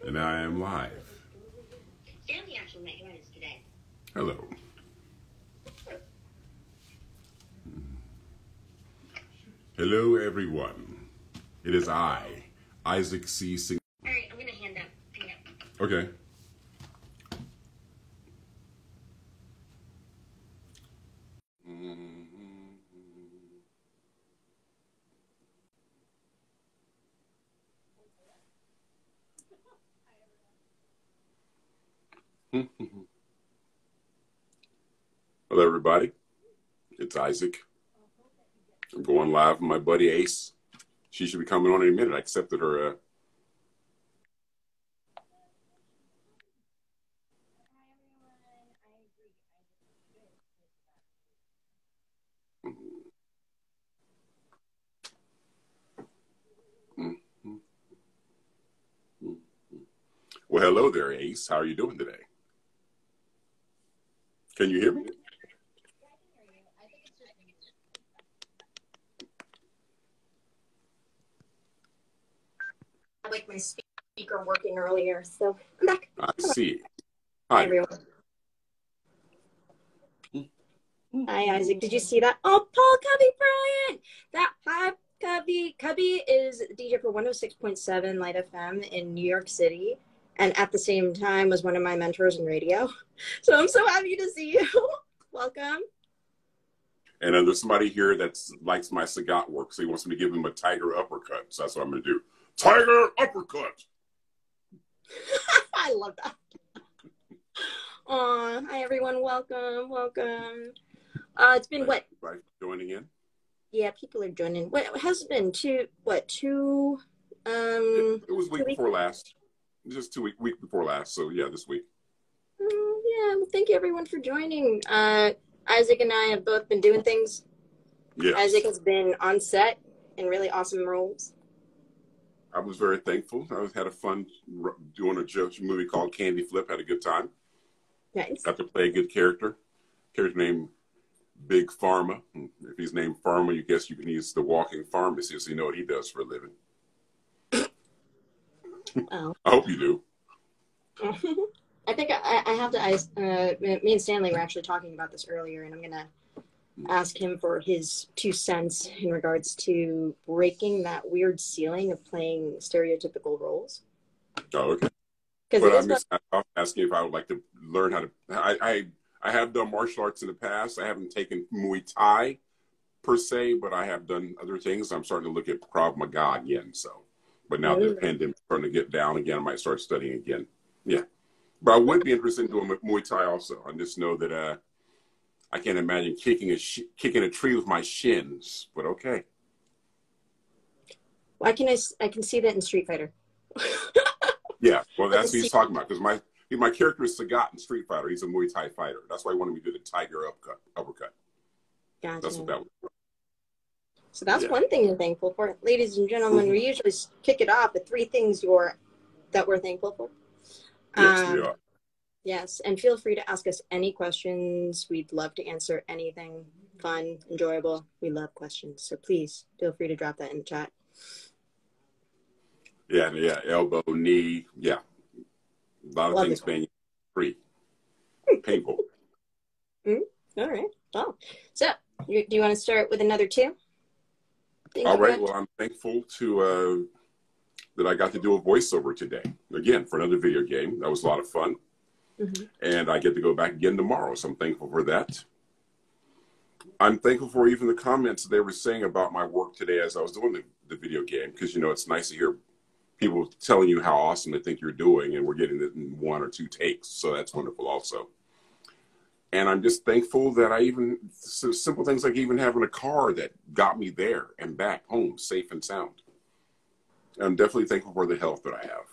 And I am live. Stanley actually might join us today. Hello. Hello, everyone. It is I, Isaac C. Singleton. All right, I'm going to hang up. Okay. Hello, everybody. It's Isaac. I'm going live with my buddy Ace. She should be coming on in a minute. I accepted her. Well, hello there, Ace. How are you doing today? Can you hear me? I like my speaker working earlier, so I'm back. I see. Hi, everyone. Hi, Isaac. Did you see that? Oh, Paul Cubby Bryant! Hi, Cubby. Cubby is DJ for 106.7 Light FM in New York City, and at the same time was one of my mentors in radio. So I'm so happy to see you. Welcome. And there's somebody here that likes my Sagat work, so he wants me to give him a tiger uppercut. So that's what I'm going to do. Tiger uppercut! I love that. Aw, hi everyone. Welcome. It's been what? Right, joining in? Yeah, people are joining. What has it been? Two? It was week before last. Just week before last. So yeah, this week. Yeah, well, thank you everyone for joining. Isaac and I have both been doing things. Yes. Isaac has been on set in really awesome roles. I was very thankful. I had a fun doing a movie called Candy Flip. Had a good time. Nice. Got to play a good character. Character named Big Pharma. If he's named Pharma, you guess he's the walking pharmacy, so you know what he does for a living. Oh. I hope you do. I think I have to. Me and Stanley were actually talking about this earlier, and I'm gonna ask him for his 2 cents in regards to breaking that weird ceiling of playing stereotypical roles. Oh, okay. But I'm asking if I would like to learn how to. I have done martial arts in the past. I haven't taken Muay Thai per se, but I have done other things. I'm starting to look at Krav Maga again. So, but now the pandemic's starting to get down again. I might start studying again. Yeah, but I would be interested in doing Muay Thai also. I just know that I can't imagine kicking a tree with my shins. But okay. Why can I can see that in Street Fighter. Yeah, well, that's what he's talking about, because my character is Sagat in Street Fighter. He's a Muay Thai fighter. That's why he wanted me to do the tiger uppercut. Gotcha. That's what that was. So that's one thing you're thankful for. Ladies and gentlemen, we usually kick it off with 3 things that we're thankful for. Yes, we are. Yes, and feel free to ask us any questions. We'd love to answer anything fun, enjoyable. We love questions. So please feel free to drop that in the chat. Yeah, elbow, knee, yeah. A lot of things being free. Painful. All right. Well, so do you want to start with another 2? All right. Well, I'm thankful to that I got to do a voiceover today. Again, for another video game. That was a lot of fun. And I get to go back again tomorrow. So I'm thankful for that. I'm thankful for even the comments they were saying about my work today as I was doing the video game. Because, it's nice to hear people telling you how awesome they think you're doing, and we're getting it in 1 or 2 takes. So that's wonderful also. And I'm just thankful that simple things like even having a car that got me there and back home safe and sound. I'm definitely thankful for the health that I have.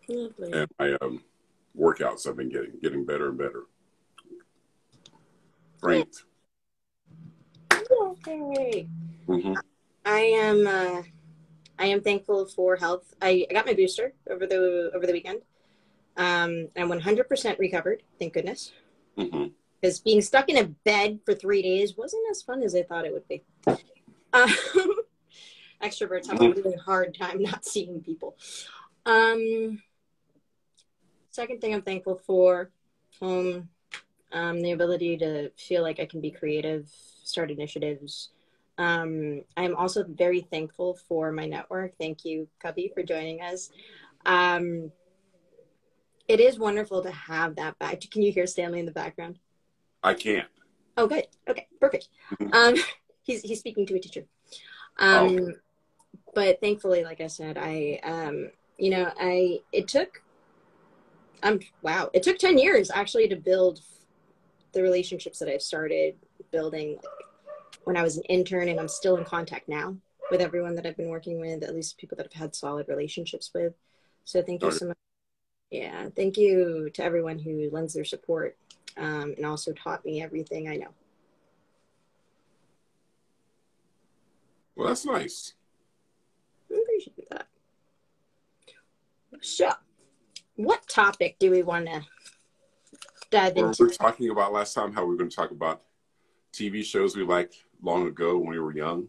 Lovely. And my workouts I've been getting better and better. Great. Okay. I am thankful for health. I got my booster over the weekend. I'm 100% recovered, thank goodness. Because being stuck in a bed for 3 days wasn't as fun as I thought it would be. Extroverts have a really hard time not seeing people. second thing I'm thankful for, home, the ability to feel like I can be creative, start initiatives. I'm also very thankful for my network. Thank you, Cubby, for joining us. It is wonderful to have that back. Can you hear Stanley in the background? I can't. Oh, good. Okay, perfect. He's speaking to a teacher. But thankfully, like I said, it took 10 years actually to build the relationships that I've started building when I was an intern, and I'm still in contact now with everyone that I've been working with, at least people that I've had solid relationships with. So thank you so much. Yeah, thank you to everyone who lends their support, and also taught me everything I know. Well, that's nice. I appreciate that. So, what topic do we want to dive into? We were talking about last time how we were going to talk about TV shows we liked long ago when we were young.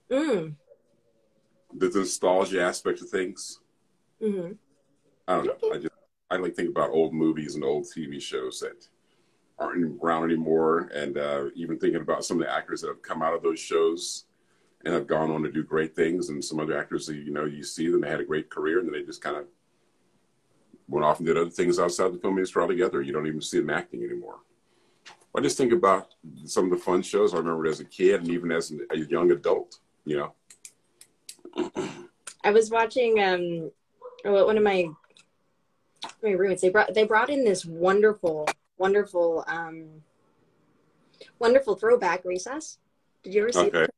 The nostalgia aspect of things. I don't know. I like think about old movies and old TV shows that aren't around anymore, and even thinking about some of the actors that have come out of those shows and have gone on to do great things, and some other actors that you see them, they had a great career, and then they just kind of went off and did other things outside the film industry altogether. You don't even see them acting anymore. I just think about some of the fun shows I remember as a kid and even as a young adult, I was watching one of my roommates. They brought in this wonderful throwback, Recess. Did you ever see that?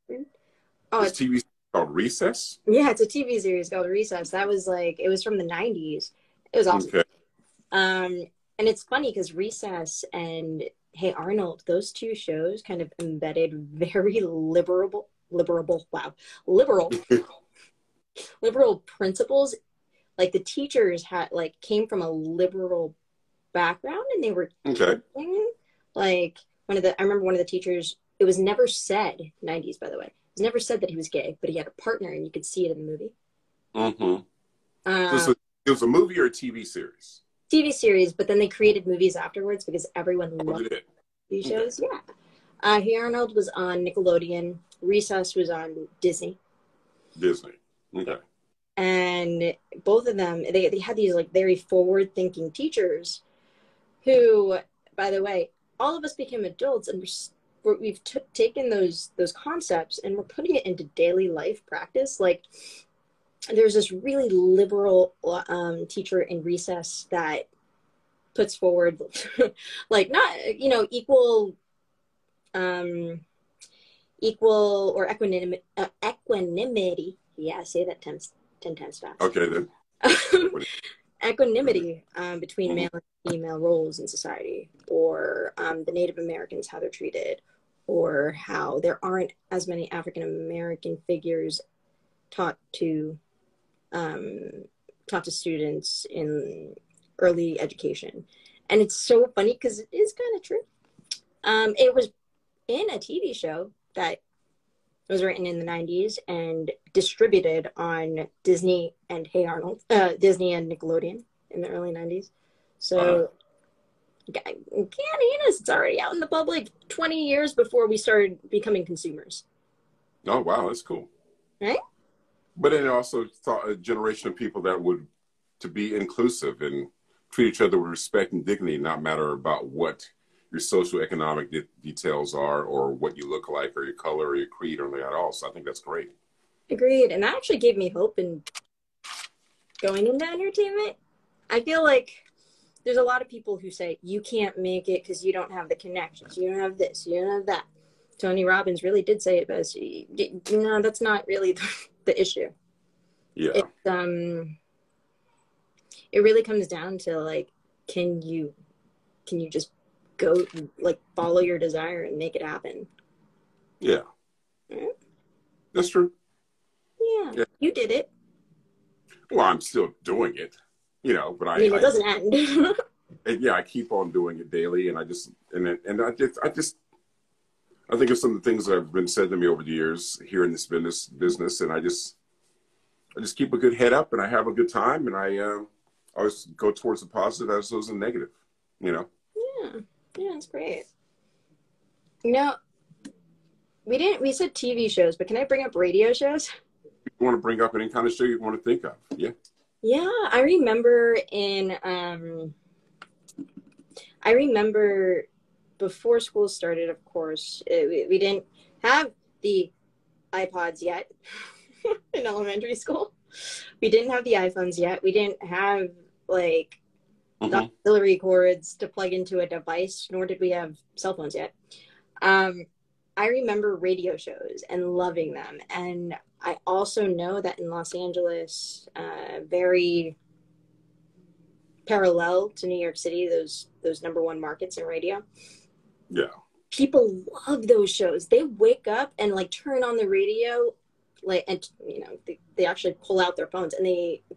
Oh, it's TV called Recess? Yeah, it's a TV series called Recess. That was it was from the 90s. It was awesome. Okay. And it's funny because Recess and Hey Arnold, those two shows kind of embedded very liberal principles. Like the teachers came from a liberal background, and they were teaching, I remember one of the teachers, it was never said, 90s by the way, it was never said that he was gay, but he had a partner and you could see it in the movie. So it was a movie or a TV series? TV series, but then they created movies afterwards because everyone loved these shows. Yeah. Hey Arnold was on Nickelodeon. Recess was on Disney. Okay. And both of them, they had these very forward-thinking teachers who, by the way, all of us became adults, and we've taken those concepts and we're putting it into daily life practice. There's this really liberal teacher in Recess that puts forward not equal or equanimity. Yeah, say that 10 times fast. Okay, then. Equanimity between male and female roles in society, or the Native Americans, how they're treated, or how there aren't as many African American figures taught to students in early education. And it's so funny because it is kind of true. It was in a TV show that was written in the 90s and distributed on Disney and Hey Arnold, Disney and Nickelodeon in the early 90s. So can't eat us. It's already out in the public 20 years before we started becoming consumers. Oh, wow. That's cool. Right? But it also taught a generation of people that to be inclusive and treat each other with respect and dignity, not matter about what your socioeconomic details are, or what you look like, or your color, or your creed, or that all. So I think that's great. Agreed. And that actually gave me hope in going into entertainment. I feel like there's a lot of people who say, you can't make it because you don't have the connections. You don't have this. You don't have that. Tony Robbins really did say it best. No, that's not really the issue. Yeah. It really comes down to can you just go follow your desire and make it happen? Yeah. Mm-hmm. That's true. Yeah. You did it. Well, I'm still doing it, but it doesn't end. Yeah, I keep on doing it daily, and I think of some of the things that have been said to me over the years here in this business, and I just keep a good head up, and I have a good time, and always go towards the positive as opposed to the negative, you know? Yeah. Yeah, that's great. You know, we said TV shows, but can I bring up radio shows? If you want to bring up any kind of show you want to think of, yeah. Yeah, I remember before school started, of course, we didn't have the iPods yet in elementary school. We didn't have the iPhones yet. We didn't have like the auxiliary cords to plug into a device, nor did we have cell phones yet. I remember radio shows and loving them. And I also know that in Los Angeles, very parallel to New York City, those number one markets in radio. Yeah. People love those shows. They wake up and like turn on the radio, like, and you know, they actually pull out their phones and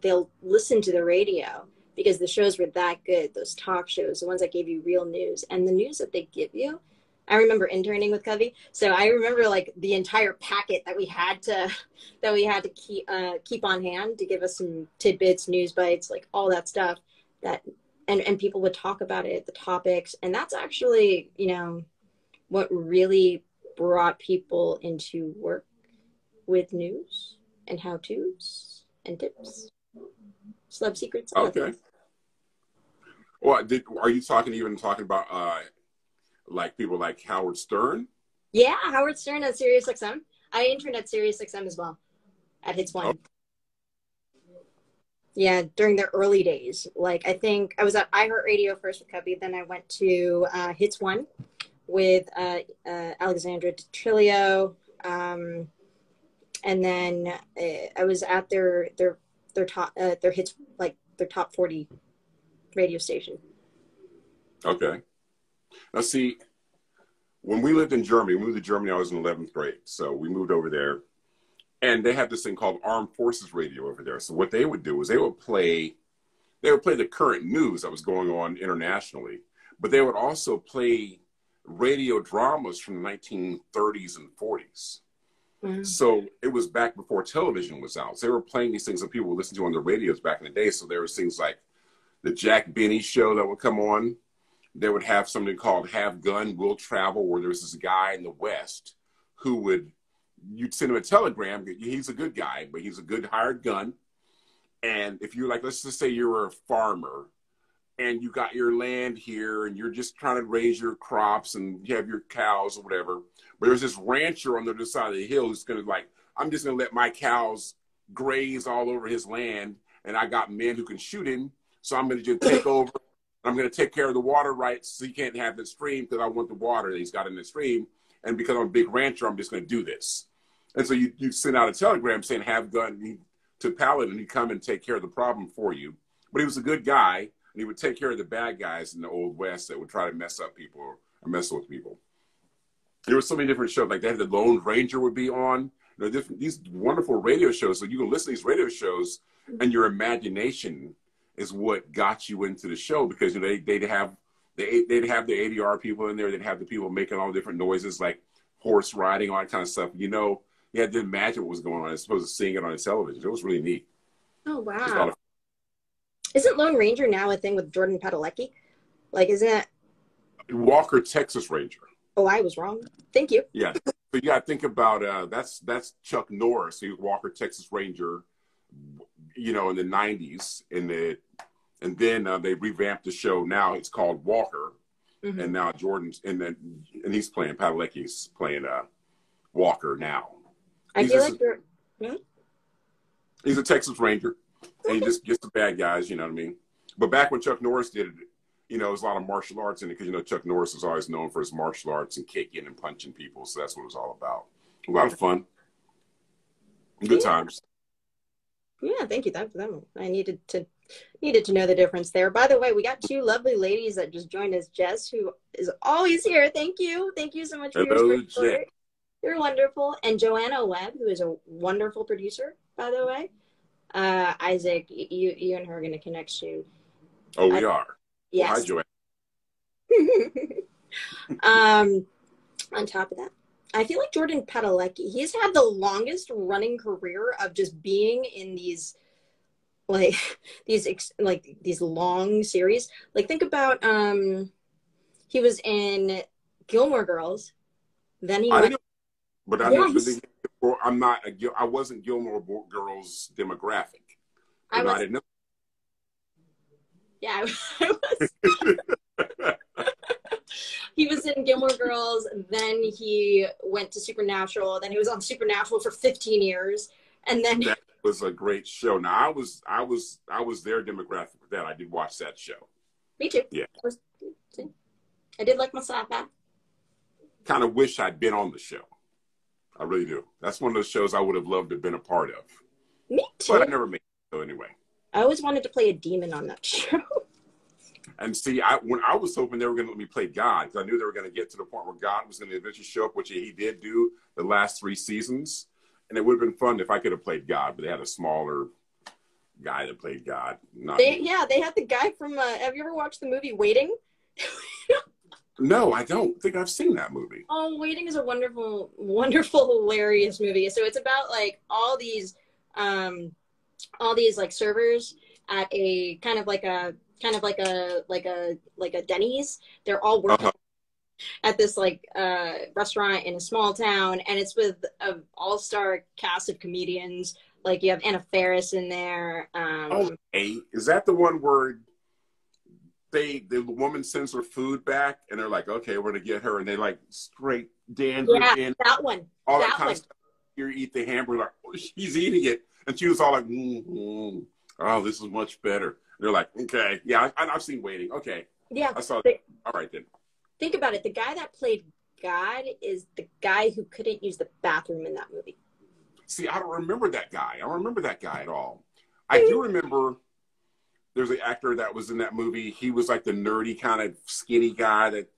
they'll listen to the radio because the shows were that good. Those talk shows, the ones that gave you real news, and the news that they give you. I remember interning with Covey, so I remember like the entire packet that we had to keep on hand to give us some tidbits, news bites, like all that stuff. That and people would talk about it, the topics, and that's actually, you know, what really brought people into work with news and how-tos and tips, celeb secrets. Okay. Well, are you talking about like people like Howard Stern? Yeah, Howard Stern at SiriusXM. I interned at SiriusXM as well, at Hits One. Oh. Yeah, during the early days. Like, I think I was at iHeartRadio first with Cubby, then I went to Hits One with Alexandra Trillo, and then I was at their hits, like their top 40 radio station. Okay. Now, see, when we lived in Germany, we moved to Germany, I was in 11th grade. So we moved over there, and they had this thing called Armed Forces Radio over there. So what they would do is they would play the current news that was going on internationally, but they would also play radio dramas from the 1930s and 40s. Mm-hmm. So it was back before television was out. So they were playing these things that people would listen to on the radios back in the day. So there was things like the Jack Benny show that would come on. They would have something called Have Gun, Will Travel, where there was this guy in the West who you'd send him a telegram. He's a good guy, but he's a good hired gun. And if you're like, let's just say you're a farmer and you got your land here and you're just trying to raise your crops and you have your cows or whatever, but there's this rancher on the other side of the hill who's going to I'm just going to let my cows graze all over his land, and I got men who can shoot him, so I'm going to just take over. I'm going to take care of the water rights so he can't have the stream because I want the water that he's got in the stream. And because I'm a big rancher, I'm just going to do this. And so you send out a telegram saying, have gun to Paladin, and he'd come and take care of the problem for you. But he was a good guy, and he would take care of the bad guys in the Old West that would try to mess up people or mess with people. There were so many different shows. Like they had the Lone Ranger would be on. You know, these wonderful radio shows. So you can listen to these radio shows, and your imagination is what got you into the show, because you know they'd have the ADR people in there. They'd have the people making all different noises like horse riding, all that kind of stuff. You know, you had to imagine what was going on as opposed to seeing it on the television. It was really neat. Oh wow! Isn't Lone Ranger now a thing with Jordan Padalecki? Like, isn't it Walker, Texas Ranger? Oh, I was wrong. Thank you. Yeah, so you got to think about that's Chuck Norris. He was Walker, Texas Ranger. You know, in the 90s, and then they revamped the show. Now it's called Walker, and now Jordan's and he's playing Padalecki's playing Walker now. I feel like you're. Hmm? He's a Texas Ranger, and he just gets the bad guys. You know what I mean? But back when Chuck Norris did it, you know, there's a lot of martial arts in it because you know Chuck Norris is always known for his martial arts and kicking and punching people. So that's what it was all about. A lot of fun, good times. Yeah, thank you. That I needed to know the difference there. By the way, we got two lovely ladies that just joined us. Jess, who is always here. Thank you so much for your support. You're wonderful. And Joanna Webb, who is a wonderful producer, by the way. Isaac, you and her are going to connect soon. Oh, we are. Yes. Well, hi, Joanna. On top of that, I feel like Jordan Padalecki, he's had the longest running career of just being in these like these long series. Like think about he was in Gilmore Girls. Then he went. But I know I wasn't Gilmore Girls demographic. I didn't know. Yeah, I was. He was in Gilmore Girls. Then he went to Supernatural. Then he was on Supernatural for 15 years. And then that was a great show. Now I was their demographic for that. I did watch that show. Me too. Yeah. I did like my sci-fi. Kind of wish I'd been on the show. I really do. That's one of those shows I would have loved to have been a part of. Me too. But I never made it, so anyway. I always wanted to play a demon on that show. And see, when I was hoping they were going to let me play God, because I knew they were going to get to the point where God was going to eventually show up, which he did do the last 3 seasons. And it would have been fun if I could have played God, but they had a smaller guy that played God. They had the guy from, have you ever watched the movie Waiting? No, I don't think I've seen that movie. Oh, Waiting is a wonderful, wonderful, hilarious movie. So it's about like all these like servers at a kind of like a Denny's. They're all working at this like restaurant in a small town, and it's with an all-star cast of comedians. Like you have Anna Faris in there. Is that the one where the woman sends her food back, and they're like, "Okay, we're gonna get her," and they like straight dandruff in that one. All that kind of stuff. You eat the hamburger, like, oh, she's eating it, and she was all like, "Oh, this is much better." And they're like, "Okay, yeah, I've seen Waiting." Okay, yeah, I saw that. All right then. Think about it. The guy that played God is the guy who couldn't use the bathroom in that movie. See, I don't remember that guy. I don't remember that guy at all. I do remember there's an actor that was in that movie. He was like the nerdy kind of skinny guy that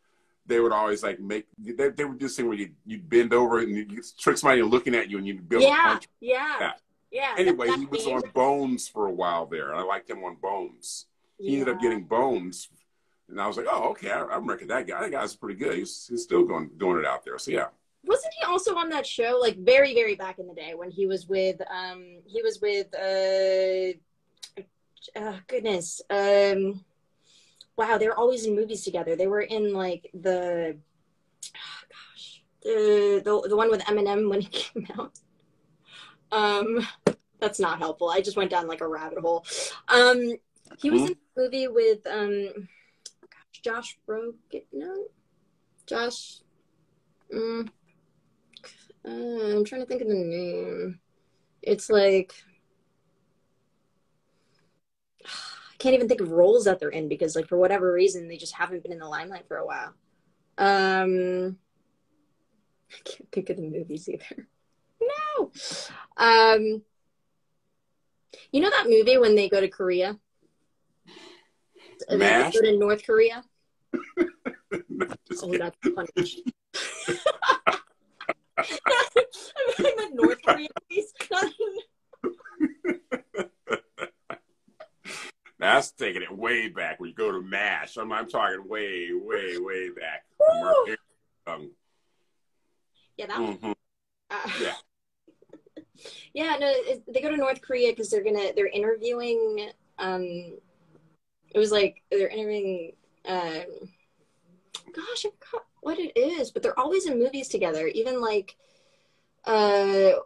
they would always like make. They would do this thing where you'd bend over and you trick somebody looking at you and you'd be able to punch. Yeah. Anyway, he was on Bones for a while there. I liked him on Bones. He ended up getting Bones. And I was like, oh, okay, I reckon that guy. That guy's pretty good. He's still doing it out there. So yeah. Wasn't he also on that show like very, very back in the day when he was with goodness. Wow, they were always in movies together. They were in like the one with Eminem when he came out. That's not helpful. I just went down like a rabbit hole. He was in a movie with Josh Rogan. No, Josh. I'm trying to think of the name. It's like I can't even think of roles that they're in because, like, for whatever reason, they just haven't been in the limelight for a while. I can't think of the movies either. No. You know that movie when they go to Korea? MASH? They go to North Korea? That's funny. I meant North Korea, please. That's taking it way back when you go to MASH. I'm talking way, way, way back. Yeah, that one. Yeah, no, they go to North Korea because they're interviewing. It was like they're interviewing. Gosh, I forgot what it is, but they're always in movies together. Even like, they're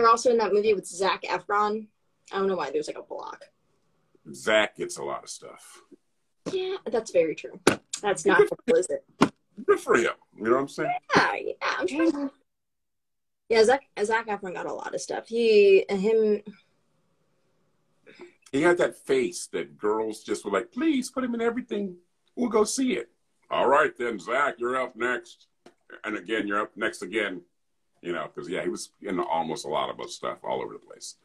also in that movie with Zac Efron. I don't know why there's like a block. Zach gets a lot of stuff. Yeah, that's very true. That's not helpful, is it? Good for him. You know what I'm saying? Yeah, I'm trying. Yeah, Zac Efron got a lot of stuff. He had that face that girls just were like, please put him in everything. We'll go see it. All right, then, Zach, you're up next. And again, you're up next again. You know, because, yeah, he was in almost a lot of us stuff all over the place.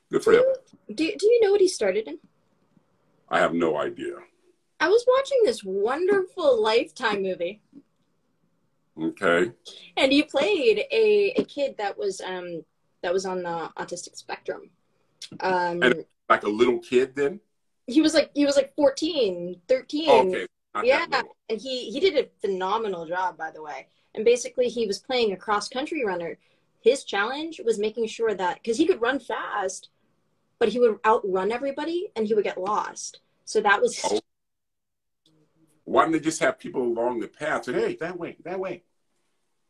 Good for him. Do you know what he started in? I have no idea. I was watching this wonderful Lifetime movie. Okay. And he played a kid that was on the autistic spectrum. And like a little kid then? He was like 14, 13. Oh, okay. Yeah. And he did a phenomenal job, by the way. And basically he was playing a cross-country runner. His challenge was making sure that, because he could run fast, but he would outrun everybody and he would get lost. So that was. Oh. Why don't they just have people along the path say, hey, that way, that way?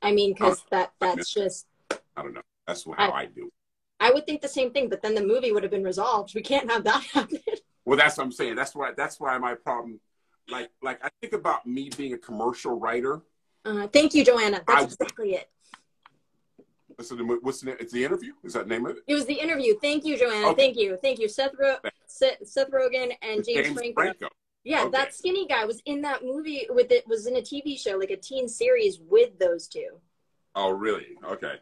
I mean, because that's just. I don't know. That's how I do. I would think the same thing, but then the movie would have been resolved. We can't have that happen. Well, that's what I'm saying. That's why my problem. Like I think about me being a commercial writer. Thank you, Joanna. That's exactly it. So what's the name? It's The Interview? Is that the name of it? It was The Interview. Thank you, Joanna. Okay. Thank you. Seth Rogen and James Franco. Yeah, okay. That skinny guy was in that movie was in a TV show, like a teen series with those two. Oh, really? Okay.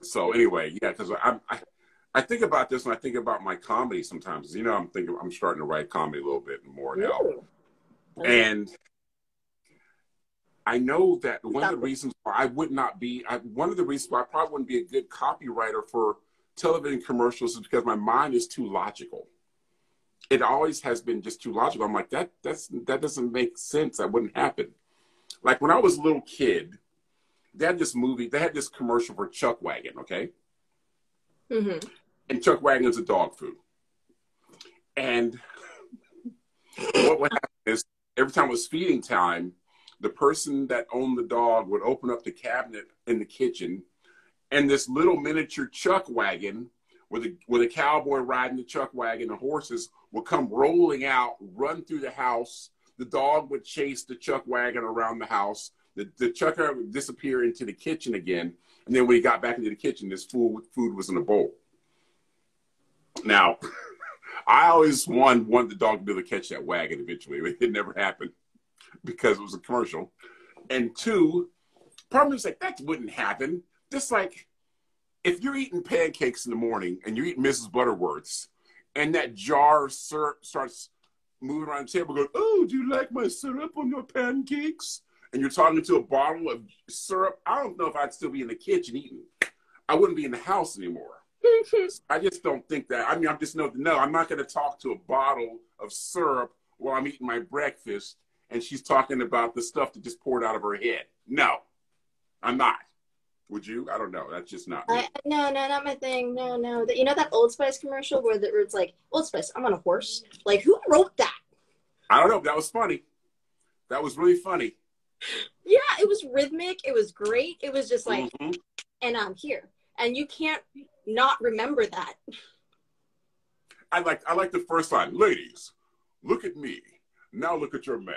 So anyway, yeah, because I think about this and I think about my comedy sometimes. You know, I'm starting to write comedy a little bit more now. Ooh. And I know that one of the reasons why one of the reasons why I probably wouldn't be a good copywriter for television commercials is because my mind is too logical. It always has been just too logical. I'm like, that doesn't make sense. That wouldn't happen. Like when I was a little kid, they had this commercial for Chuck Wagon, okay? Mm-hmm. And Chuck Wagon is a dog food. And what would happen is every time it was feeding time, the person that owned the dog would open up the cabinet in the kitchen, and this little miniature Chuck Wagon with a cowboy riding the Chuck Wagon, the horses would come rolling out, run through the house. The dog would chase the Chuck Wagon around the house. The Chuck Wagon would disappear into the kitchen again. And then when he got back into the kitchen, this food was in a bowl. Now, I always wanted the dog to be able to catch that wagon eventually. It never happened because it was a commercial. And two, probably was like, that wouldn't happen. Just like if you're eating pancakes in the morning and you're eating Mrs. Butterworth's and that jar of syrup starts moving around the table going, oh, do you like my syrup on your pancakes? And you're talking to a bottle of syrup, I don't know if I'd still be in the kitchen eating. I wouldn't be in the house anymore. I just don't think that. I mean, I'm just no, I'm not going to talk to a bottle of syrup while I'm eating my breakfast and she's talking about the stuff that just poured out of her head. No, I'm not. Would you? I don't know. That's just not me. No, not my thing. No. You know that Old Spice commercial where it's like, Old Spice, I'm on a horse? Like, who wrote that? I don't know. That was funny. That was really funny. Yeah, it was rhythmic. It was great. It was just like, and I'm here. And you can't not remember that. I like the first line. Ladies, look at me. Now look at your man.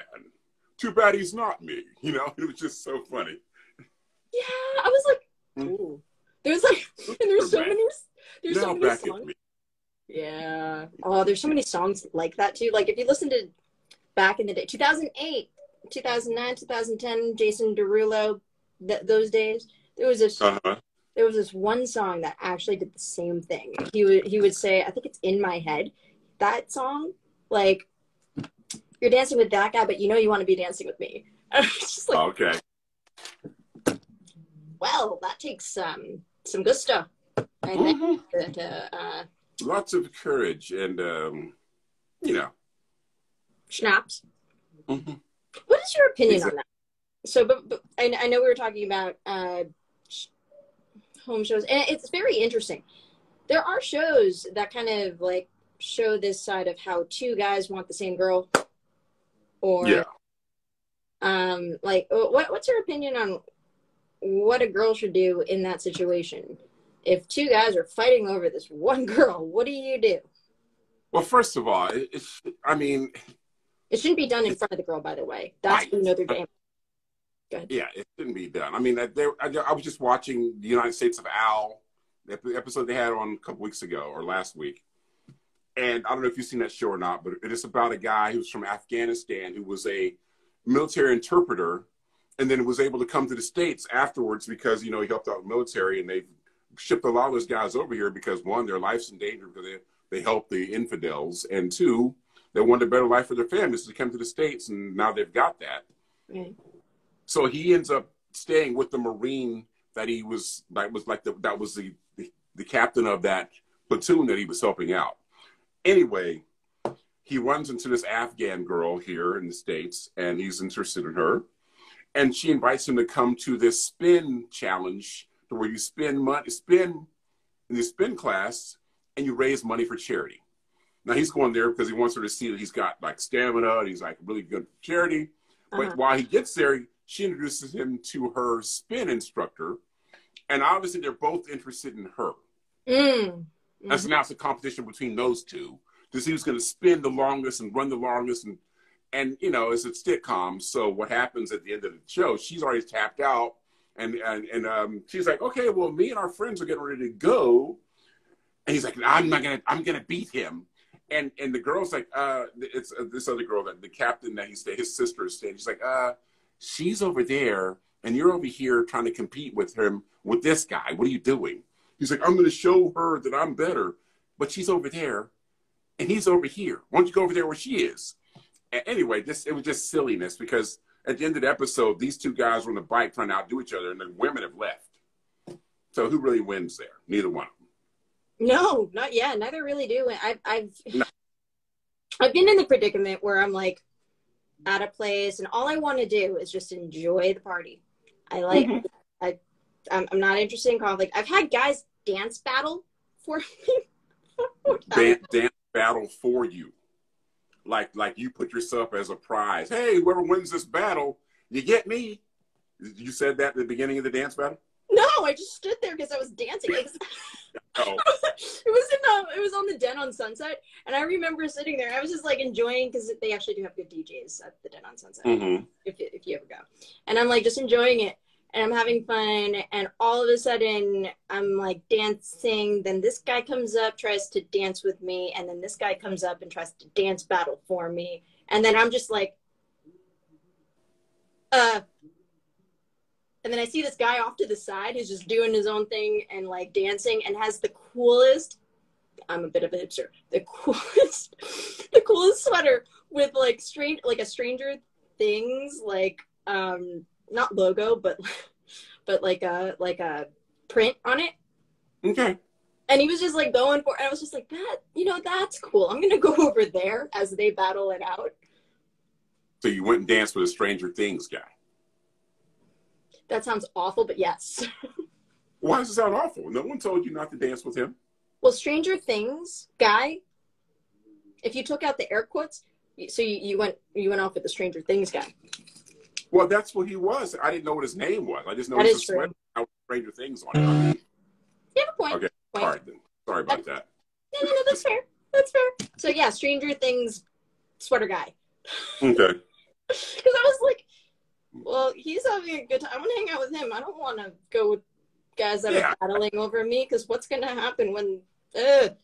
Too bad he's not me. You know, it was just so funny. Yeah, I was like, ooh. There's like, and there's so many songs. Yeah. Oh, there's so many songs like that too. Like if you listen to back in the day, 2008, 2009, 2010, Jason Derulo, those days, there was this one song that actually did the same thing. He would say, I think it's In My Head. That song, like, you're dancing with that guy, but you know you want to be dancing with me. Just like, okay. Well, that takes some gusto. I think that, lots of courage and, you know. Schnapps. Mm-hmm. What is your opinion on that? So, but I know we were talking about home shows, and it's very interesting. There are shows that kind of like show this side of how two guys want the same girl, or like what's your opinion on what a girl should do in that situation? If two guys are fighting over this one girl, what do you do? Well, first of all, I mean, it shouldn't be done in front of the girl, by the way. That's another game. Go ahead. Yeah, it shouldn't be done. I mean, I was just watching the United States of Al, the episode they had on a couple weeks ago or last week. And I don't know if you've seen that show or not, but it is about a guy who's from Afghanistan who was a military interpreter and then was able to come to the States afterwards because, you know, he helped out the military and they shipped a lot of those guys over here because, one, their life's in danger because they helped the infidels, and two, they wanted a better life for their families. So they came to the States and now they've got that. Right. So he ends up staying with the Marine that was the captain of that platoon that he was helping out. Anyway, he runs into this Afghan girl here in the States and he's interested in her. And she invites him to come to this spin challenge to where you spin in the spin class, and you raise money for charity. Now he's going there because he wants her to see that he's got like stamina and he's like really good for charity. But while he gets there, she introduces him to her spin instructor, and obviously they're both interested in her. And so now it's a competition between those two to see who's going to spin the longest and run the longest, and you know, it's a sitcom. So what happens at the end of the show? She's already tapped out, and she's like, okay, well, me and our friends are getting ready to go, and he's like, I'm gonna beat him. And the girl's like, it's this other girl, that the captain that his sister is staying. She's like, she's over there, and you're over here trying to compete with him, with this guy. What are you doing? He's like, I'm going to show her that I'm better, but she's over there, and he's over here. Why don't you go over there where she is? And anyway, it was just silliness, because at the end of the episode, these two guys were on the bike trying to outdo each other, and the women have left. So who really wins there? Neither one of them. No, not yet. Neither really do. I've been in the predicament where I'm like at a place and all I want to do is just enjoy the party. I'm not interested in conflict. I've had guys dance battle for me. Dance battle for you. Like you put yourself as a prize. Hey, whoever wins this battle, you get me. You said that at the beginning of the dance battle? No, I just stood there because I was dancing. Oh. It was on the Den on Sunset, and I remember sitting there. I was just like enjoying, because they actually do have good DJs at the Den on Sunset. If you ever go, and I'm like just enjoying it, and I'm having fun, and all of a sudden I'm like dancing. Then this guy comes up, tries to dance with me, and then this guy comes up and tries to dance battle for me, and then I'm just like, and then I see this guy off to the side who's just doing his own thing and like dancing and has the coolest, I'm a bit of a hipster, the coolest sweater with like a Stranger Things, like, not logo, but like a print on it. Okay. And he was just like going for it. I was just like, that's cool. I'm going to go over there as they battle it out. So you went and danced with a Stranger Things guy. That sounds awful, but yes. Why does it sound awful? No one told you not to dance with him. Well, Stranger Things guy, if you took out the air quotes, so you went off with the Stranger Things guy. Well, that's what he was. I didn't know what his name was. I just know he's a sweater with Stranger Things on it. You have a point. Okay. All right, then. Sorry about that. No, that's fair. That's fair. So yeah, Stranger Things sweater guy. Okay. Because I was like, well, he's having a good time. I want to hang out with him. I don't want to go with guys that are battling over me, because what's going to happen when, it's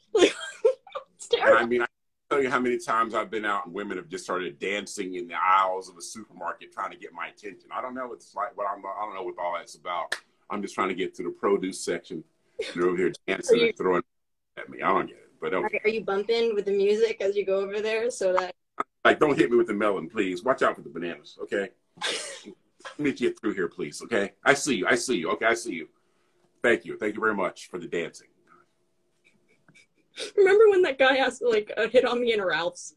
terrible. And I mean, I can't tell you how many times I've been out and women have just started dancing in the aisles of a supermarket trying to get my attention. I don't know what it's like, but I don't know what all that's about. I'm just trying to get to the produce section. And they're over here dancing and throwing at me. I don't get it, but okay. Are you bumping with the music as you go over there so that... Like, don't hit me with the melon, please. Watch out for the bananas, okay? Let me get through here, please, okay? I see you. Okay, I see you. Thank you very much for the dancing. Remember when that guy asked, hit on me in Ralph's?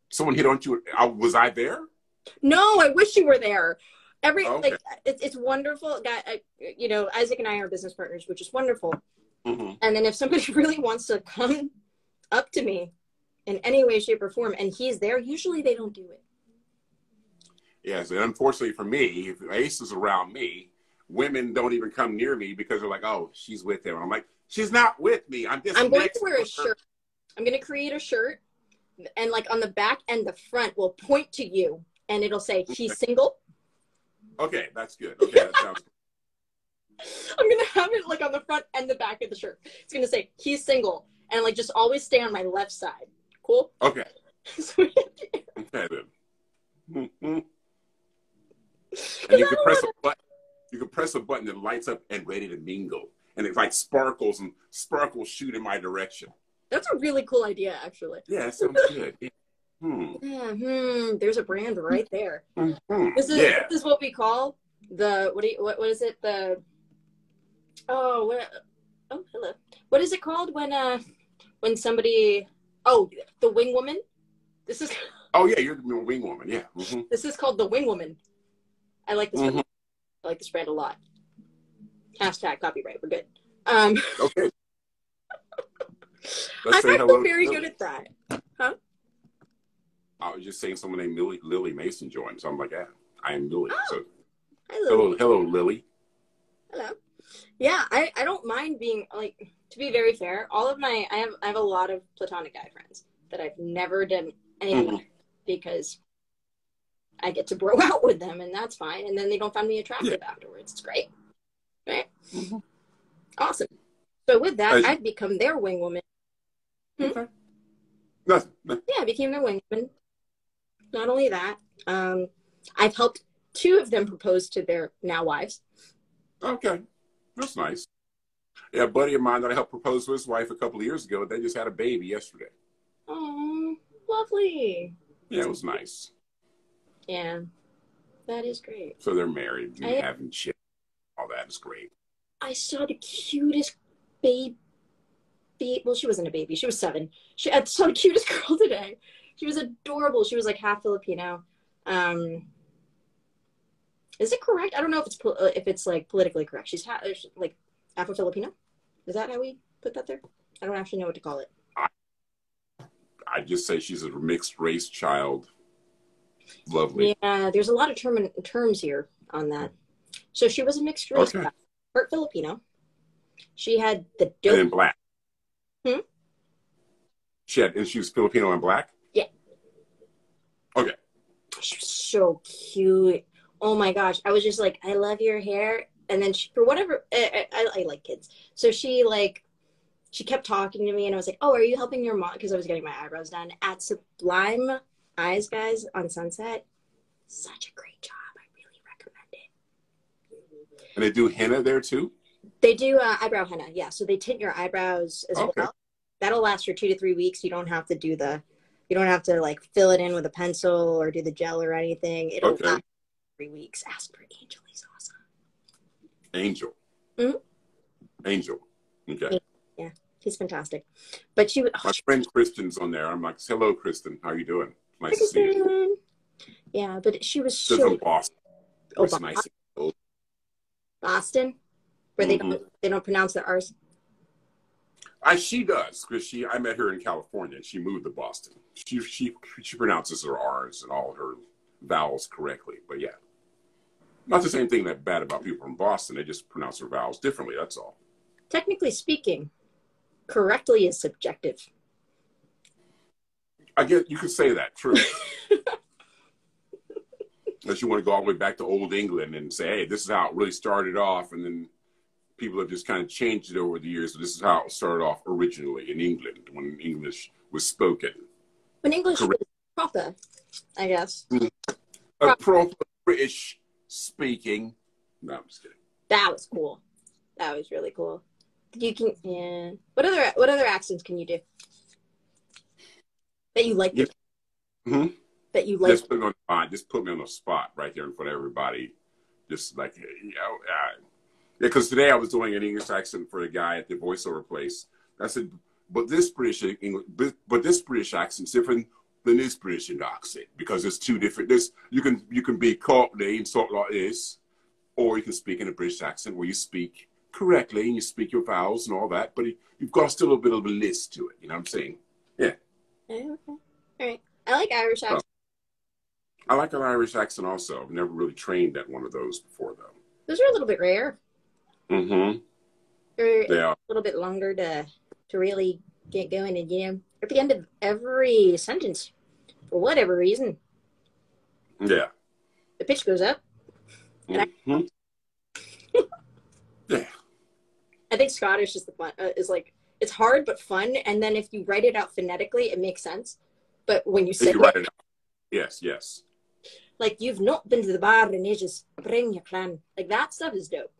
Someone hit on you? Was I there? No, I wish you were there. Okay. It's wonderful. Isaac and I are business partners, which is wonderful. Mm-hmm. And then if somebody really wants to come up to me in any way, shape, or form, and he's there, usually they don't do it. Yes, and unfortunately for me, if Ace is around me, women don't even come near me because they're like, oh, she's with him. I'm like, she's not with me. I'm going to wear a shirt. I'm going to create a shirt, and like on the back and the front will point to you, and it'll say, he's single. Okay, that's good. Okay, that sounds good. I'm going to have it like on the front and the back of the shirt. It's going to say, he's single, and like just always stay on my left side. Cool? Okay. Okay, then. Mm-hmm. And you can press a button. You can press a button that lights up and ready to mingle, and it's like sparkles shoot in my direction. That's a really cool idea, actually. Yeah, that sounds good. There's a brand right there. Mm-hmm. This is what we call the what is it? Hello. What is it called when somebody the wing woman? This is you're the wing woman. Yeah. Mm-hmm. This is called the wing woman. I like this brand. I like this brand a lot. # copyright. We're good. Okay. Let's I'm say actually hello. very good at that. Huh? I was just saying someone named Lily Mason joined. So I'm like, yeah, I am Lily. Oh, So hi, Lily. hello, Lily. Hello. Yeah, I don't mind being like, to be very fair, all of my I have a lot of platonic guy friends that I've never done anything with because I get to bro out with them and that's fine. And then they don't find me attractive afterwards. It's great. Right? Awesome. So with that, I've become their wing woman. Okay. Nothing. Yeah, I became their wing woman. Not only that, I've helped 2 of them propose to their now wives. Okay. That's nice. Yeah, a buddy of mine that I helped propose to his wife a couple of years ago, they just had a baby yesterday. Oh, lovely. Yeah, it was nice. Yeah, that is great. So they're married and having shit. All that is great. I saw the cutest baby. Well, she wasn't a baby. She was 7. I saw the cutest girl today. She was adorable. She was like half Filipino. Is it correct? I don't know if it's like politically correct. She's like Afro-Filipino. Is that how we put that there? I don't actually know what to call it. I just say she's a mixed race child. Lovely. Yeah, there's a lot of terms here on that. So she was a mixed race child. Part Filipino. She had the dope. And black. She was Filipino and black? Yeah. Okay. She was so cute. Oh my gosh. I was just like, I love your hair. And then for whatever, I like kids. So she kept talking to me and I was like, oh, are you helping your mom? Because I was getting my eyebrows done at Sublime Eyes, guys, on Sunset. Such a great job. I really recommend it. And they do henna there too? They do eyebrow henna. Yeah. So they tint your eyebrows as well. That'll last for 2 to 3 weeks. You don't have to you don't have to like fill it in with a pencil or do the gel or anything. It'll last 3 weeks. Ask for Angel. He's awesome. Angel. Angel. Okay. Yeah, he's fantastic. But my friend Kristen's on there. I'm like, hello, Kristen. How are you doing? Nice to see you. Yeah, but she was so. From Boston. Oh, Boston. Nice. Boston, where they don't pronounce the R's. She does, because I met her in California and she moved to Boston. She pronounces her R's and all her vowels correctly. But yeah, not the same thing that bad about people from Boston. They just pronounce their vowels differently. That's all. Technically speaking, correctly is subjective. I guess you could say that. True. Unless you want to go all the way back to Old England and say, hey, this is how it really started off, and then people have just kind of changed it over the years. So this is how it started off originally in England, when English was spoken. When English was proper, I guess. A proper British speaking. No, I'm just kidding. That was cool. That was really cool. Yeah. What other accents can you do? That you like? That you like? Just put me on the spot right there in front of everybody. Just like, because today I was doing an English accent for a guy at the voiceover place. I said, but this British accent is different than this British accent because it's 2 different. You can be Cockney and talk like this, or you can speak in a British accent where you speak correctly and you speak your vowels and all that, but you've got still a bit of a list to it. You know what I'm saying? Yeah. Okay. All right. I like Irish accent. I like an Irish accent also. I've never really trained at one of those before, though. Those are a little bit rare. They're a little bit longer to really get going. And, at the end of every sentence, for whatever reason, the pitch goes up. Yeah. I think Scottish is is like, it's hard but fun. And then if you write it out phonetically, it makes sense. But when you say write it out. Yes. Like, you've not been to the bar and you just bring your clan. Like, that stuff is dope.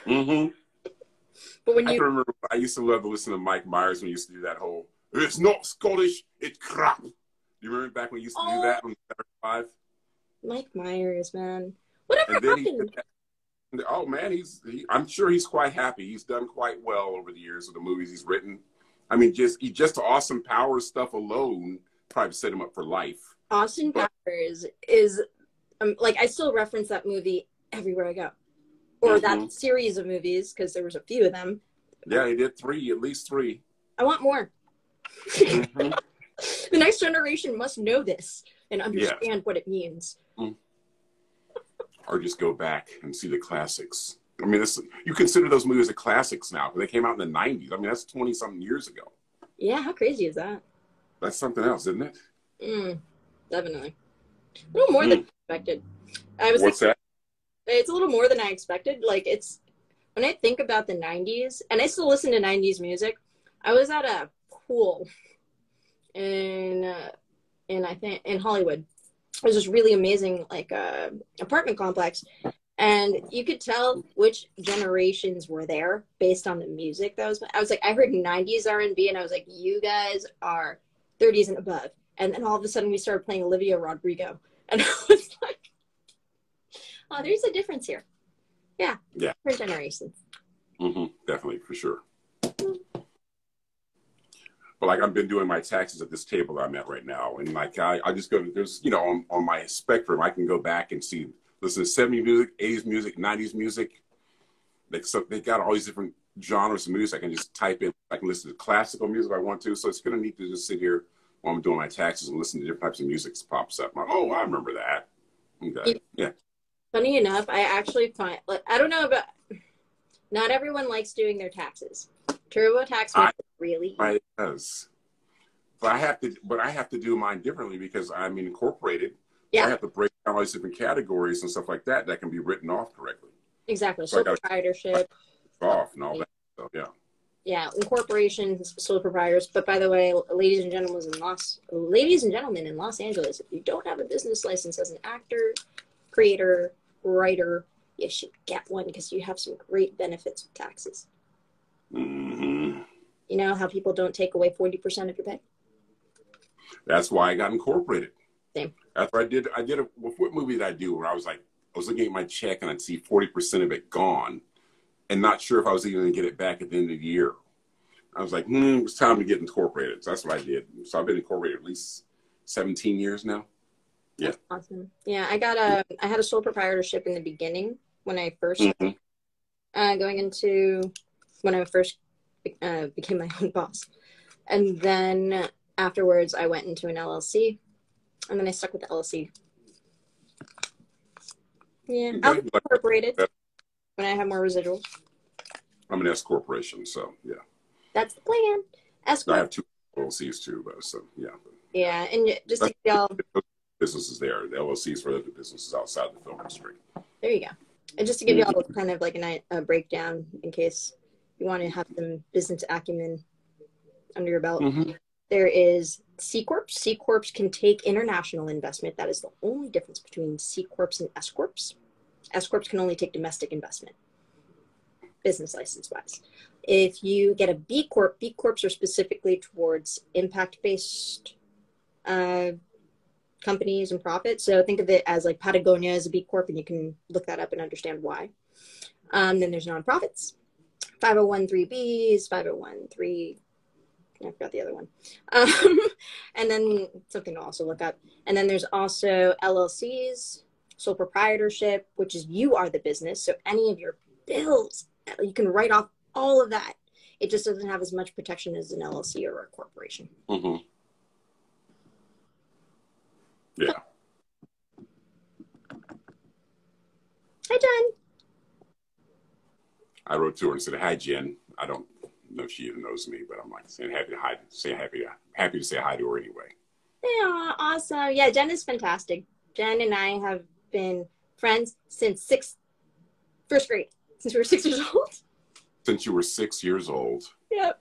But when I can remember, I used to love to listen to Mike Myers when he used to do that whole, it's not Scottish, it's crap. Do you remember back when he used to do that on Saturday 5? Mike Myers, man. Whatever happened? Oh, man, I'm sure he's quite happy. He's done quite well over the years with the movies he's written. I mean, just the Austin Powers stuff alone probably set him up for life. Austin Powers is, like, I still reference that movie everywhere I go. Or that series of movies, because there was a few of them. Yeah, he did 3, at least 3. I want more. Mm-hmm. The next generation must know this and understand what it means. Mm. Or just go back and see the classics. I mean, you consider those movies the classics now. They came out in the 90s. I mean, that's 20-something years ago. Yeah, how crazy is that? That's something else, isn't it? Definitely. A little more than I expected. What's that? It's a little more than I expected. Like, it's, when I think about the 90s, and I still listen to 90s music, I was at a pool in I think in Hollywood. It was this really amazing like apartment complex, and you could tell which generations were there based on the music that was. I was like, I heard 90s R&B, and I was like, you guys are 30s and above. And then all of a sudden, we started playing Olivia Rodrigo, and I was like, oh, there's a difference here. Yeah. Different generations. Definitely, for sure. But like, I've been doing my taxes at this table that I'm at right now, and like I just go to, there's, you know, on my spectrum, I can go back and see, listen to 70s music, 80s music, 90s music. Like, so they got all these different genres of music. I can just type in, I can listen to classical music if I want to. So it's kind of neat to just sit here while I'm doing my taxes and listen to different types of music that pops up. I'm like, oh, I remember that. Okay. Yeah. Funny enough, I actually find, like, I don't know about, not everyone likes doing their taxes. TurboTax makes it really easy. It does. But I have to do mine differently because I'm incorporated. Yeah. I have to break down all these different categories and stuff like that that can be written off correctly. Exactly. So sole proprietorship. Off and all that stuff, yeah. Yeah, incorporations, sole proprietors. But by the way, ladies and gentlemen in Los Angeles, if you don't have a business license as an actor, creator, writer, you should get one because you have some great benefits with taxes. Mm-hmm. You know how people don't take away 40% of your pay? That's why I got incorporated. Same. After what movie did I do where I was looking at my check and I'd see 40% of it gone and not sure if I was even going to get it back at the end of the year. I was like, it's time to get incorporated. So that's what I did. So I've been incorporated at least 17 years now. Yeah. That's awesome. Yeah, I had a sole proprietorship in the beginning when I first when I first became my own boss. And then afterwards, I went into an LLC, and then I stuck with the LLC. Yeah, I'll be incorporated when I have more residuals. I'm an S corporation, so yeah. That's the plan. S corp. I have 2 LLCs too, though, so yeah. Yeah, and just to give y'all businesses there, the LLCs for other businesses outside the film industry. There you go. And just to give y'all kind of like a breakdown in case you want to have some business acumen under your belt. There is C Corps. C Corps can take international investment. That is the only difference between C Corps and S Corps. S Corps can only take domestic investment, business license wise. If you get a B Corp, B Corps are specifically towards impact-based companies and profits. So think of it as like Patagonia as a B Corp, and you can look that up and understand why. Then there's nonprofits, 501(c)(3)Bs, 501(c)(3). I forgot the other one. And then something to also look up. And then there's also LLCs, sole proprietorship, which is you are the business. So any of your bills, you can write off all of that. It just doesn't have as much protection as an LLC or a corporation. Yeah. Hi, Jen. I wrote to her and said, "Hi, Jen." I don't know if she even knows me, but I'm like happy to say hi to her anyway. Yeah, awesome. Yeah, Jen is fantastic. Jen and I have been friends since first grade, since we were 6 years old. Since you were 6 years old? Yep.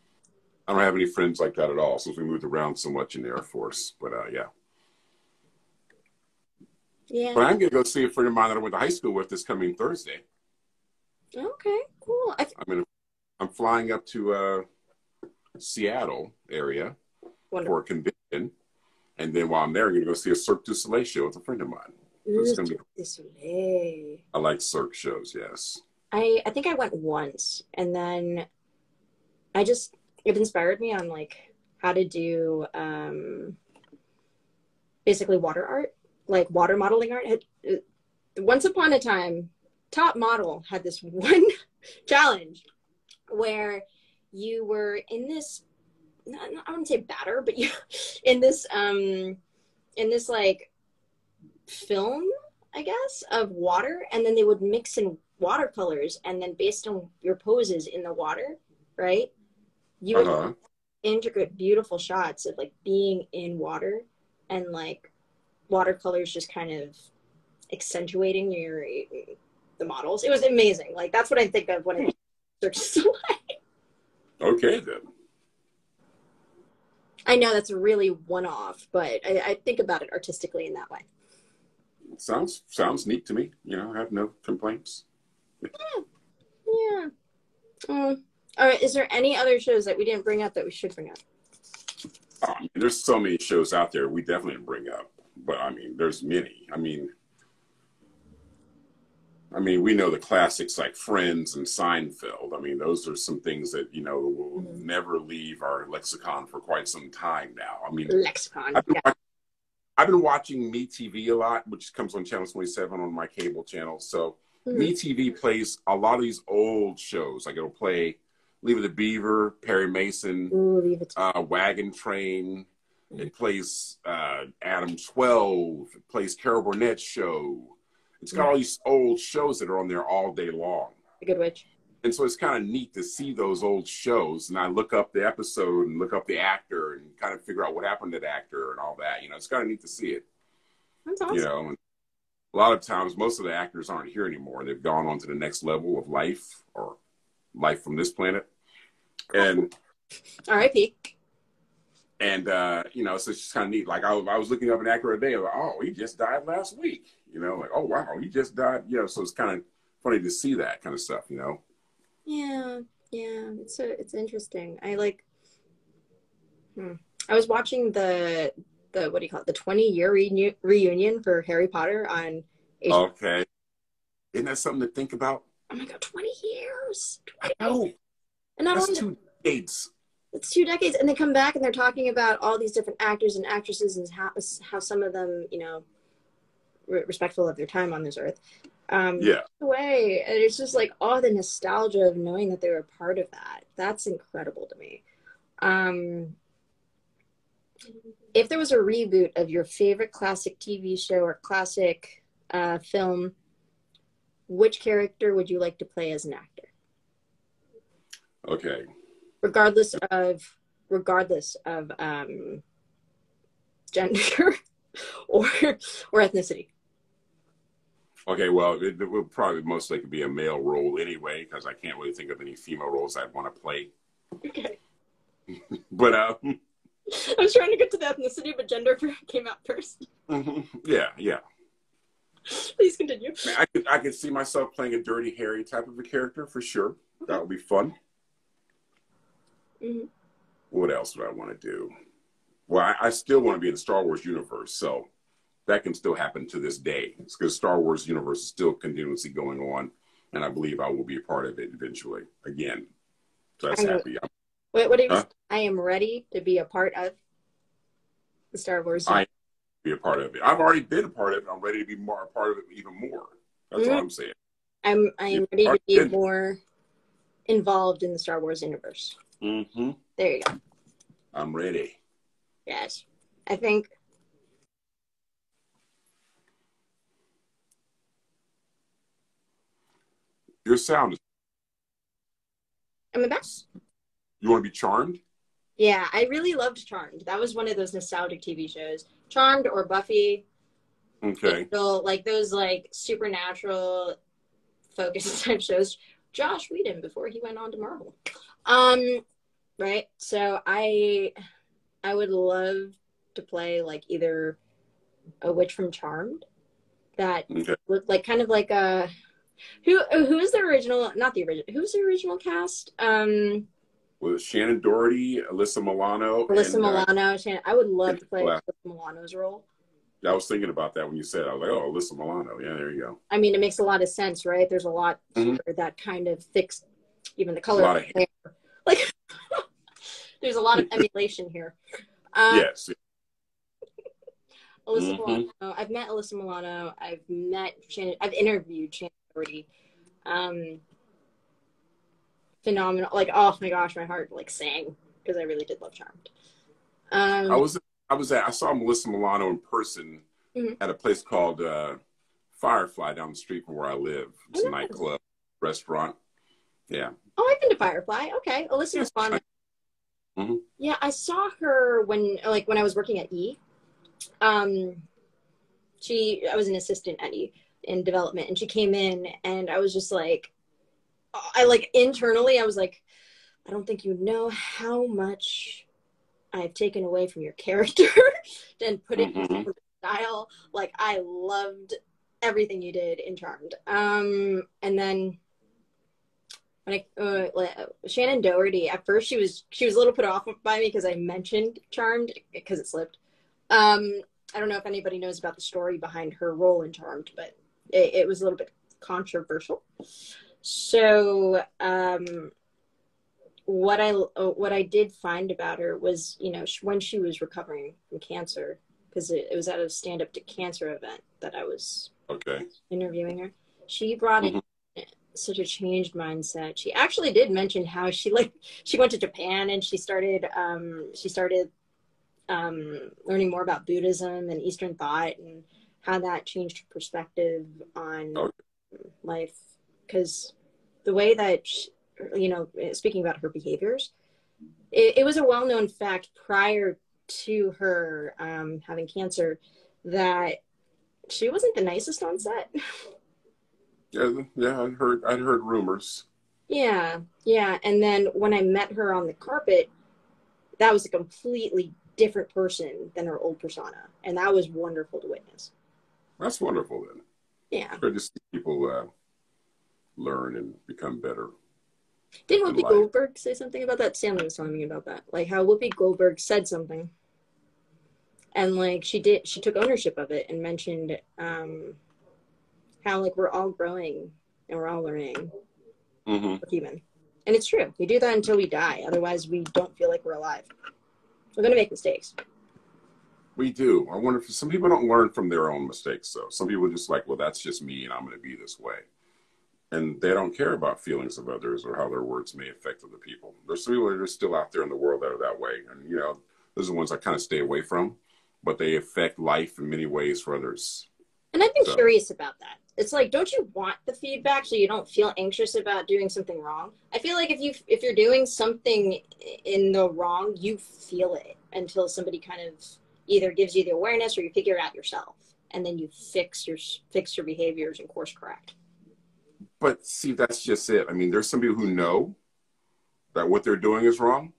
I don't have any friends like that at all since we moved around so much in the Air Force, but yeah. Yeah. But I'm going to go see a friend of mine that I went to high school with this coming Thursday. Okay, cool. I'm flying up to Seattle area for a convention, and then while I'm there, I'm going to go see a Cirque du Soleil show with a friend of mine. Cirque du Soleil. I like Cirque shows, yes. I think I went once, and then it inspired me on like how to do basically water art, like water modeling art. Once upon a time, Top Model had this one challenge where you were in this I wouldn't say batter, but in this like film, I guess, of water, and then they would mix in watercolors, and then based on your poses in the water, right, you would have intricate, beautiful shots of like being in water, and like watercolors just kind of accentuating the models. It was amazing. Like that's what I think of when I search. Okay, then. I know that's really one-off, but I think about it artistically in that way. Sounds neat to me. You know, I have no complaints. Yeah. All right. Is there any other shows that we didn't bring up that we should bring up? There's so many shows out there we definitely bring up, but I mean, there's many. I mean, we know the classics like Friends and Seinfeld. I mean, those are some things that, you know, will never leave our lexicon for quite some time now. I mean, lexicon. I've been watching MeTV a lot, which comes on Channel 27 on my cable channel. So MeTV plays a lot of these old shows. Like it'll play Leave It to Beaver, Perry Mason, Wagon Train. It plays Adam 12. It plays Carol Burnett's show. It's got all these old shows that are on there all day long. The Good Witch. And so it's kind of neat to see those old shows. And I look up the episode and look up the actor and kind of figure out what happened to the actor and all that. You know, it's kind of neat to see it. That's awesome. You know, and a lot of times, most of the actors aren't here anymore. They've gone on to the next level of life or life from this planet. And R.I.P. And, you know, so it's just kind of neat. Like I was looking up an actor today. I was like, oh, he just died last week. You know, like, oh, wow, he just died. You know, so it's kind of funny to see that kind of stuff, you know? Yeah. It's interesting. I was watching the what do you call it? The 20-year reunion for Harry Potter on HBO. Okay. Isn't that something to think about? Oh my God, 20 years. 20 I know. And not That's only 2 decades. It's 2 decades. And they come back and they're talking about all these different actors and actresses and how some of them, you know, respectful of their time on this earth. Way. And it's just like, the nostalgia of knowing that they were a part of that. That's incredible to me. If there was a reboot of your favorite classic TV show or classic film, which character would you like to play as an actor? Okay. Regardless of gender or ethnicity. Okay, well, it will probably most likely be a male role anyway, because I can't really think of any female roles I'd want to play. Okay. But I was trying to get to the ethnicity, but gender came out first. Yeah. Please continue. I could see myself playing a Dirty Harry type of a character for sure. Okay. That would be fun. Mm-hmm. What else would I want to do? Well, I still want to be in the Star Wars universe, so that can still happen to this day. It's because Star Wars universe is still continuously going on, and I believe I will be a part of it eventually again. So that's happy. What do you? I am ready to be a part of the Star Wars universe. Be a part of it. I've already been a part of it. I'm ready to be a part of it even more. That's all I'm saying. I am ready to be more involved in the Star Wars universe. Mm-hmm. There you go. I'm ready. Yes. I think your sound is... I'm the best. You want to be Charmed? Yeah, I really loved Charmed. That was one of those nostalgic TV shows. Charmed or Buffy. Okay. Angel, like those like supernatural focused type shows. Josh Whedon before he went on to Marvel. Right. So I would love to play like either a witch from Charmed that looked like kind of like a who is the original, not the original, who's the original cast? Was Shannon Doherty, Alyssa Milano. Shannon. I would love to play Alyssa Milano's role. I was thinking about that when you said it. I was like, oh, Alyssa Milano. Yeah, there you go. I mean, it makes a lot of sense, right? There's a lot that kind of fixed, even the color of hair. Like, there's a lot of emulation here. Yes. Alyssa Milano. I've met Alyssa Milano. I've interviewed Shannon Doherty. Phenomenal. Like, oh my gosh, my heart like sang because I really did love Charmed. I saw Melissa Milano in person at a place called Firefly down the street from where I live. It's a nightclub, restaurant. Yeah. Oh, I've been to Firefly. Okay. Alyssa Milano. Yeah, I saw her when I was working at E. I was an assistant at E in development, and she came in, and I was just like, internally, I was like, I don't think you know how much I've taken away from your character and put it into the style. Like, I loved everything you did in Charmed. And then when Shannon Doherty, at first she was a little put off by me because I mentioned Charmed because it slipped. I don't know if anybody knows about the story behind her role in Charmed, but it was a little bit controversial. So what I did find about her was, when she was recovering from cancer, because it was at a Stand Up to Cancer event that I was interviewing her, she brought in such a changed mindset. She actually did mention how she went to Japan and she started learning more about Buddhism and Eastern thought and how that changed her perspective on life. Because the way that speaking about her behaviors, it was a well-known fact prior to her having cancer that she wasn't the nicest on set. Yeah, I'd heard rumors. Yeah. And then when I met her on the carpet, that was a completely different person than her old persona, and that was wonderful to witness. That's wonderful, then. Yeah. It's good to see people learn and become better. Didn't Whoopi Goldberg say something about that? Sam was telling me about that. Like how Whoopi Goldberg said something, and she took ownership of it and mentioned how we're all growing and we're all learning. We're human, and it's true. We do that until we die. Otherwise, we don't feel like we're alive. We're gonna make mistakes. We do. I wonder if some people don't learn from their own mistakes. So some people are just like, well, that's just me, and I'm going to be this way. And they don't care about feelings of others or how their words may affect other people. There's some people that are still out there in the world that are that way. And, those are the ones I kind of stay away from. But they affect life in many ways for others. And I've been curious about that. It's like, don't you want the feedback so you don't feel anxious about doing something wrong? I feel like if you're doing something in the wrong, you feel it until somebody kind of either gives you the awareness or you figure it out yourself. And then you fix your behaviors and course correct. But see, that's just it. I mean, there's some people who know that what they're doing is wrong,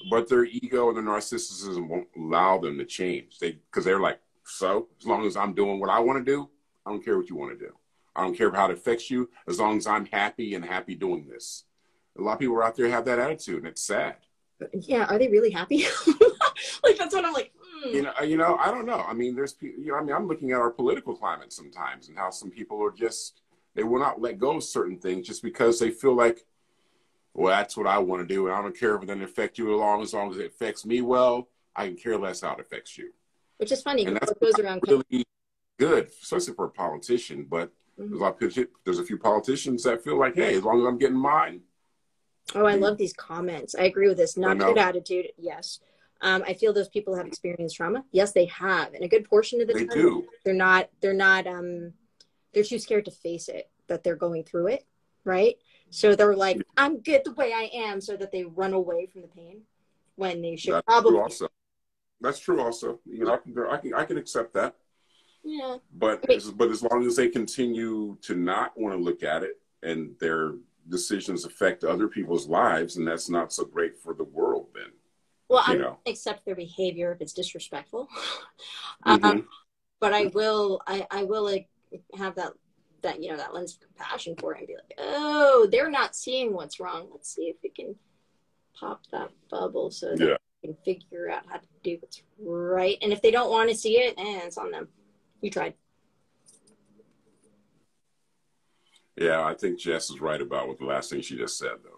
but their ego and their narcissism won't allow them to change. Because they're like, so as long as I'm doing what I want to do, I don't care what you want to do. I don't care how it affects you, as long as I'm happy doing this. A lot of people out there have that attitude, and it's sad. Yeah, are they really happy? That's what I'm like. I don't know. I mean, there's people. I'm looking at our political climate sometimes, and how some people are just. They will not let go of certain things just because they feel like, well, that's what I want to do, and I don't care if it doesn't affect you as long as it affects me well. I can care less how it affects you. Which is funny. And that's what goes around really good, especially for a politician. But there's a few politicians that feel like, hey, as long as I'm getting mine. Oh, I love these comments. I agree with this. Not good attitude. Yes. I feel those people have experienced trauma. Yes, they have. And a good portion of the time, they're too scared to face it, that they're going through it, right? So they're like, I'm good the way I am, so that they run away from the pain when they should probably. That's true also. I can accept that. Yeah. But as long as they continue to not want to look at it and their decisions affect other people's lives, and that's not so great for the world then. Well, I don't accept their behavior if it's disrespectful. But I will have that lens of compassion for it and be like, oh, they're not seeing what's wrong. Let's see if we can pop that bubble so that we can figure out how to do what's right. And if they don't want to see it, it's on them. You tried. Yeah, I think Jess is right about what the last thing she just said, though.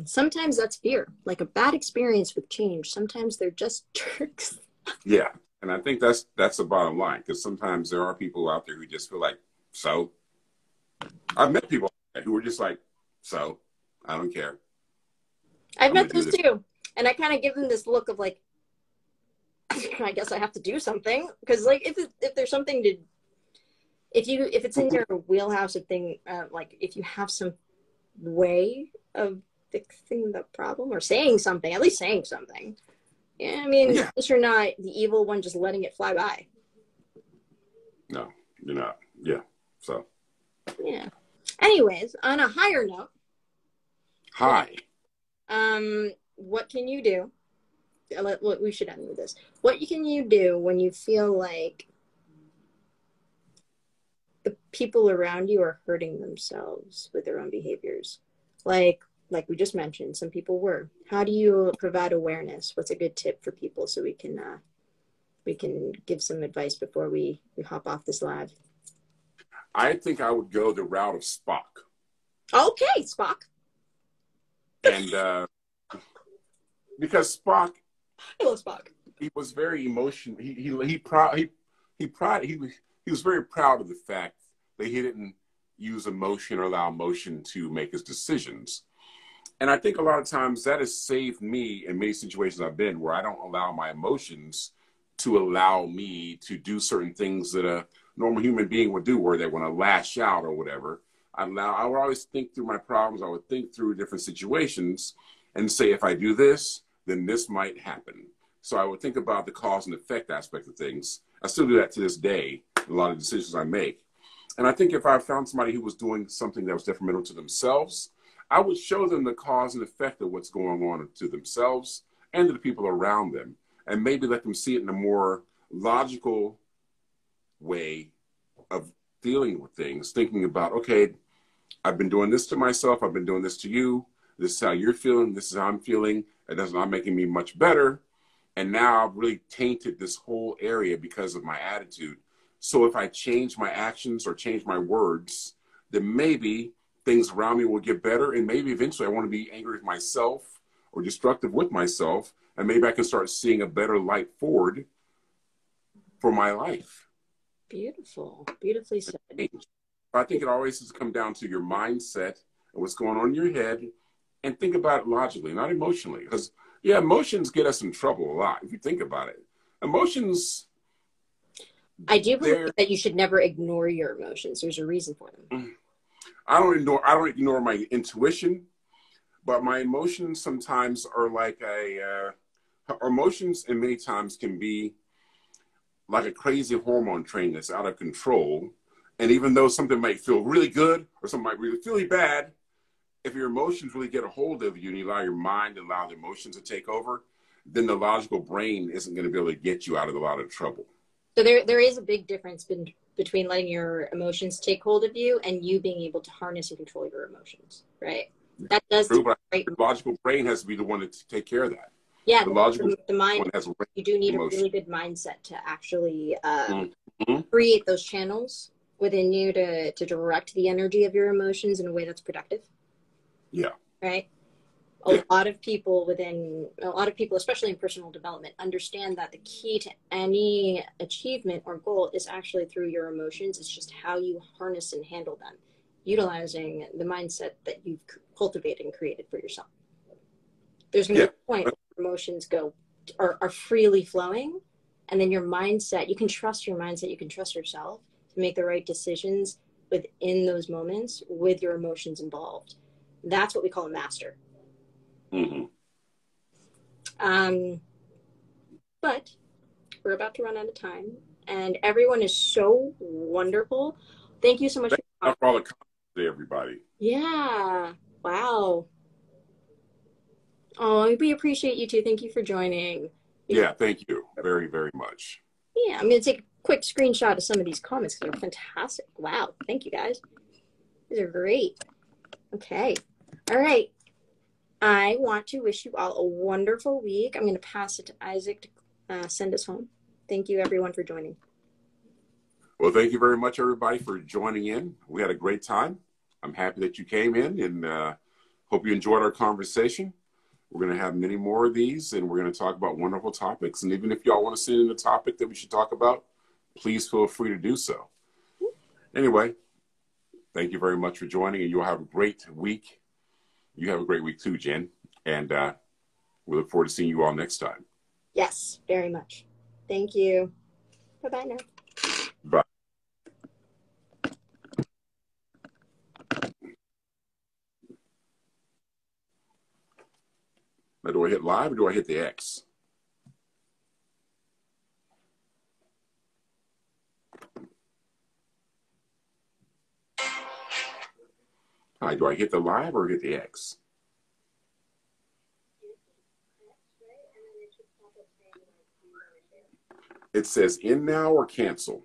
Sometimes that's fear, like a bad experience with change. Sometimes they're just jerks. Yeah. And I think that's the bottom line, because sometimes there are people out there who just feel like, so. I've met people who are just like, so, I don't care. I've met those too. And I kind of give them this look of like, I guess I have to do something. Because like, if there's something to, if it's in your wheelhouse of thing, like if you have some way of fixing the problem or saying something, at least saying something. Yeah, I mean, at least you're not the evil one just letting it fly by. No, you're not. Yeah. So. Yeah. Anyways, on a higher note. Hi. What can you do? We should end with this. What can you do when you feel like the people around you are hurting themselves with their own behaviors? Like we just mentioned, some people were. How do you provide awareness? What's a good tip for people so we can give some advice before we hop off this live? I think I would go the route of Spock. Okay, Spock. And because Spock, I love Spock. He was very emotional. He was very proud of the fact that he didn't use emotion or allow emotion to make his decisions. And I think a lot of times that has saved me in many situations I've been where I don't allow my emotions to allow me to do certain things that a normal human being would do, where they want to lash out or whatever. I would always think through my problems. I would think through different situations and say, if I do this, then this might happen. So I would think about the cause and effect aspect of things. I still do that to this day, in a lot of decisions I make. And I think if I found somebody who was doing something that was detrimental to themselves, I would show them the cause and effect of what's going on to themselves and to the people around them, and maybe let them see it in a more logical way of dealing with things, thinking about, okay, I've been doing this to myself, I've been doing this to you, this is how you're feeling, this is how I'm feeling, it's not making me much better, and now I've really tainted this whole area because of my attitude. So if I change my actions or change my words, then maybe things around me will get better, and maybe eventually I want to be angry with myself or destructive with myself, and maybe I can start seeing a better light forward for my life. Beautiful. Beautifully said. I think it always has to come down to your mindset and what's going on in your head, and think about it logically, not emotionally. Because, yeah, emotions get us in trouble a lot, if you think about it. Emotions... I do believe that you should never ignore your emotions. There's a reason for them. I don't ignore my intuition, but my emotions sometimes are like emotions, and many times can be like a crazy hormone train that's out of control. And even though something might feel really good or something might really feel really bad, if your emotions really get a hold of you and you allow your mind to allow the emotions to take over, then the logical brain isn't going to be able to get you out of a lot of trouble. So there is a big difference between letting your emotions take hold of you and you being able to harness and control your emotions, right? That does. True, but the logical brain has to be the one to take care of that. Yeah, the mind. You do need emotion. A really good mindset to actually create those channels within you to direct the energy of your emotions in a way that's productive. Yeah. Right. A lot of people, especially in personal development, understand that the key to any achievement or goal is actually through your emotions. It's just how you harness and handle them, utilizing the mindset that you've cultivated and created for yourself. There's going to be a point where emotions are freely flowing, and then your mindset, you can trust your mindset, you can trust yourself to make the right decisions within those moments with your emotions involved. That's what we call a master. Mm-hmm. But we're about to run out of time, and everyone is so wonderful. Thank you so much for all the comments to everybody. Yeah. Wow. Oh, we appreciate you too. Thank you for joining. Yeah, thank you very, very much. Yeah, I'm going to take a quick screenshot of some of these comments because they're fantastic. Wow. Thank you, guys. These are great. Okay. All right. I want to wish you all a wonderful week. I'm going to pass it to Isaac to send us home. Thank you, everyone, for joining. Well, thank you very much, everybody, for joining in. We had a great time. I'm happy that you came in, and hope you enjoyed our conversation. We're going to have many more of these, and we're going to talk about wonderful topics. And even if y'all want to send in a topic that we should talk about, please feel free to do so. Anyway, thank you very much for joining, and you'll have a great week. You have a great week too, Jen. And We look forward to seeing you all next time. Yes, very much. Thank you. Bye-bye now. Bye. Now, do I hit live or do I hit the X? Hi, do I hit the live or hit the X? It says in now or cancel.